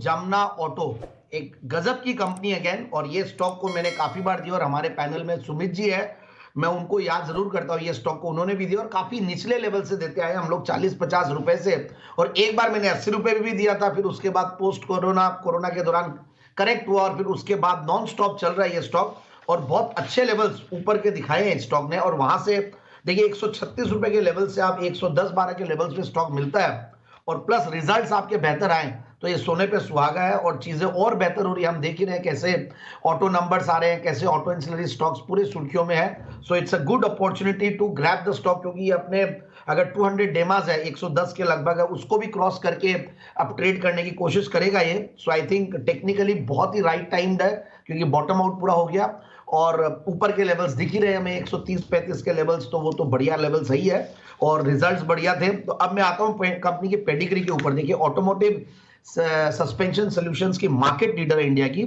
Jamuna auto एक गजब की कंपनी अगेन, और ये स्टॉक को मैंने काफी बार दिया और हमारे पैनल में सुमित जी है, मैं उनको याद जरूर करता हूँ। ये स्टॉक को उन्होंने भी दिया और काफी निचले लेवल से देते आए हम लोग 40-50 रुपए से, और एक बार मैंने 80 रुपए भी दिया था। फिर उसके बाद पोस्ट कोरोना के दौरान करेक्ट हुआ और फिर उसके बाद नॉन स्टॉप चल रहा है ये स्टॉक, और बहुत अच्छे लेवल्स ऊपर के दिखाए हैं स्टॉक ने। और वहां से देखिए 136 रुपए के लेवल से आप 110-12 के लेवल्स पे स्टॉक मिलता है, और प्लस रिजल्ट्स आपके बेहतर आए तो ये सोने पे सुहागा है और चीजें और बेहतर हो रही है। हम देख ही रहे हैं कैसे ऑटो नंबर्स आ रहे हैं, कैसे ऑटो इंसिलरी स्टॉक्स पूरे सुर्खियों में है। So it's a good opportunity to grab the stock, क्योंकि ये अपने अगर 200 डेमाज है 110 के लगभग है, उसको भी क्रॉस करके अब ट्रेड करने की कोशिश करेगा ये। सो आई थिंक टेक्निकली बहुत ही राइट टाइम्ड है, क्योंकि बॉटम आउट पूरा हो गया और ऊपर के लेवल्स दिख ही रहे हैं हमें 130-35 के लेवल्स, तो वो तो बढ़िया लेवल सही है और रिजल्ट्स बढ़िया थे। तो अब मैं आता हूं कंपनी की पेडिग्री के ऊपर। देखिए ऑटोमोटिव सस्पेंशन सॉल्यूशंस की मार्केट लीडर है इंडिया की,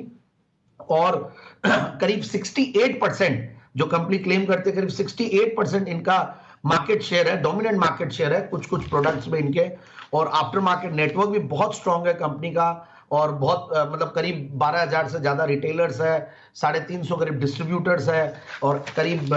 और करीब 68% जो कंपनी क्लेम करते हैं, करीब 68% इनका मार्केट शेयर है, डोमिनेंट मार्केट शेयर है कुछ कुछ प्रोडक्ट्स में इनके, और आफ्टर मार्केट नेटवर्क भी बहुत स्ट्रांग है कंपनी का, और बहुत मतलब करीब 12,000 से ज्यादा रिटेलर्स है, 350 करीब डिस्ट्रीब्यूटर्स है, और करीब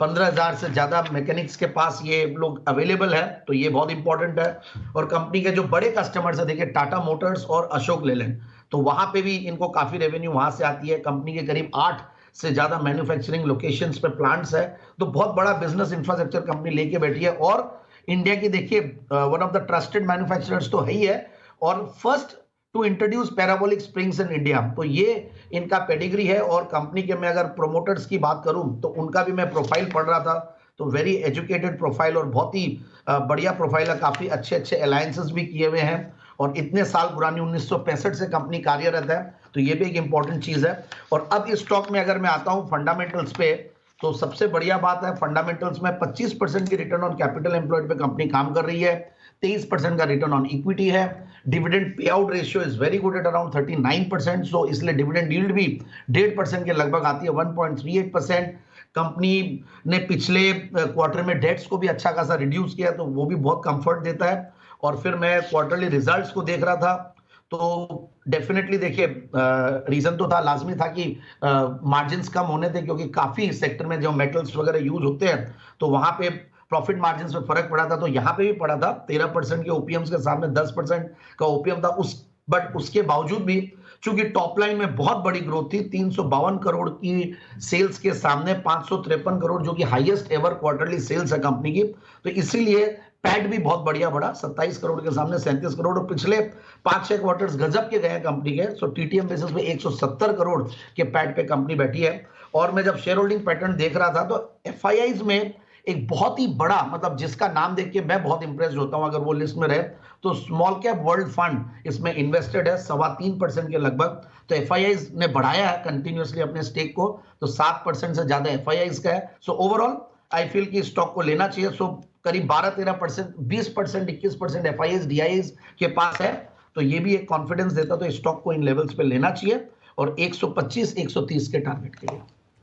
15,000 से ज्यादा मैकेनिक्स के पास ये लोग अवेलेबल है। तो ये बहुत इंपॉर्टेंट है। और कंपनी के जो बड़े कस्टमर्स है, देखिए टाटा मोटर्स और अशोक लेलैंड, तो वहां पे भी इनको काफी रेवेन्यू वहां से आती है। कंपनी के करीब 8 से ज्यादा मैन्युफैक्चरिंग लोकेशंस पे प्लांट्स है, तो बहुत बड़ा बिजनेस इंफ्रास्ट्रक्चर कंपनी लेके बैठी है। और इंडिया की देखिए one of the trusted manufacturers तो है ही है, और first to introduce parabolic springs in India, तो ये इनका पेडिग्री है। और कंपनी के मैं अगर प्रोमोटर्स की बात करूं तो उनका भी मैं प्रोफाइल पढ़ रहा था, तो वेरी एजुकेटेड प्रोफाइल और बहुत ही बढ़िया प्रोफाइल है, काफी अच्छे अच्छे अलायंसेस भी किए हुए हैं, और इतने साल पुरानी 1965 से कंपनी कार्यरत है, तो ये भी एक इंपॉर्टेंट चीज है। और अब इस स्टॉक में अगर मैं आता हूं फंडामेंटल्स पे, तो सबसे बढ़िया बात है फंडामेंटल्स में 25% की रिटर्न ऑन कैपिटल एम्प्लॉयड पे कंपनी काम कर रही है, 23% का रिटर्न ऑन इक्विटी है, dividend pay out ratio is very good at around 39%, सो इसलिए डिविडेंड यील्ड भी 1.5% के लगभग आती है, 1.38%। कंपनी ने पिछले क्वार्टर में डेट्स को भी अच्छा खासा रिड्यूस किया, तो वो भी बहुत कंफर्ट देता है। और फिर मैं क्वार्टरली रिजल्ट्स को देख रहा था, तो डेफिनेटली देखिए रीजन तो था, लाजमी था कि मार्जिन्स कम होने थे, क्योंकि काफी सेक्टर में जो मेटल्स वगैरह यूज होते हैं तो वहां पे प्रॉफिट मार्जिन्स में फर्क पड़ा था, तो यहां पे भी पड़ा था। 13% के ओपीएम्स के सामने 10% का ओपीएम था बट उसके बावजूद भी चूंकि टॉप लाइन में बहुत बड़ी ग्रोथ थी, 352 करोड़ की सेल्स के सामने 553 करोड़, जो कि हाईएस्ट एवर क्वार्टरली सेल्स है कंपनी की, तो इसीलिए पैट भी बहुत बढ़िया बढ़ा, 27 करोड़ के सामने 37 करोड़, और पिछले 5-6 क्वार्टर्स गजब के गए कंपनी के। सो टीटीएम बेसिस पे 170 करोड़ के पैट पे कंपनी बैठी है। और मैं जब शेयर होल्डिंग पैटर्न देख रहा था, तो एफआईआईज में एक बहुत ही बड़ा, मतलब जिसका नाम देख के मैं बहुत इंप्रेस होता हूं अगर वो लिस्ट में रहे, तो स्मॉल कैप वर्ल्ड फंड इसमें इन्वेस्टेड है 3.25% के लगभग। तो एफआईआईज ने बढ़ाया है कंटिन्यूअसली अपने स्टेक को, तो 7% से ज्यादा एफआईआईज का है। सो ओवरऑल आई फील कि स्टॉक को लेना चाहिए। सो करीब 12-13%, 20%, 21% एफआईआईज डीआईआईज के पास है, तो ये भी एक कॉन्फिडेंस देता, तो स्टॉक को इन लेवल्स पे लेना चाहिए, और 125-130 के टारगेट के लिए।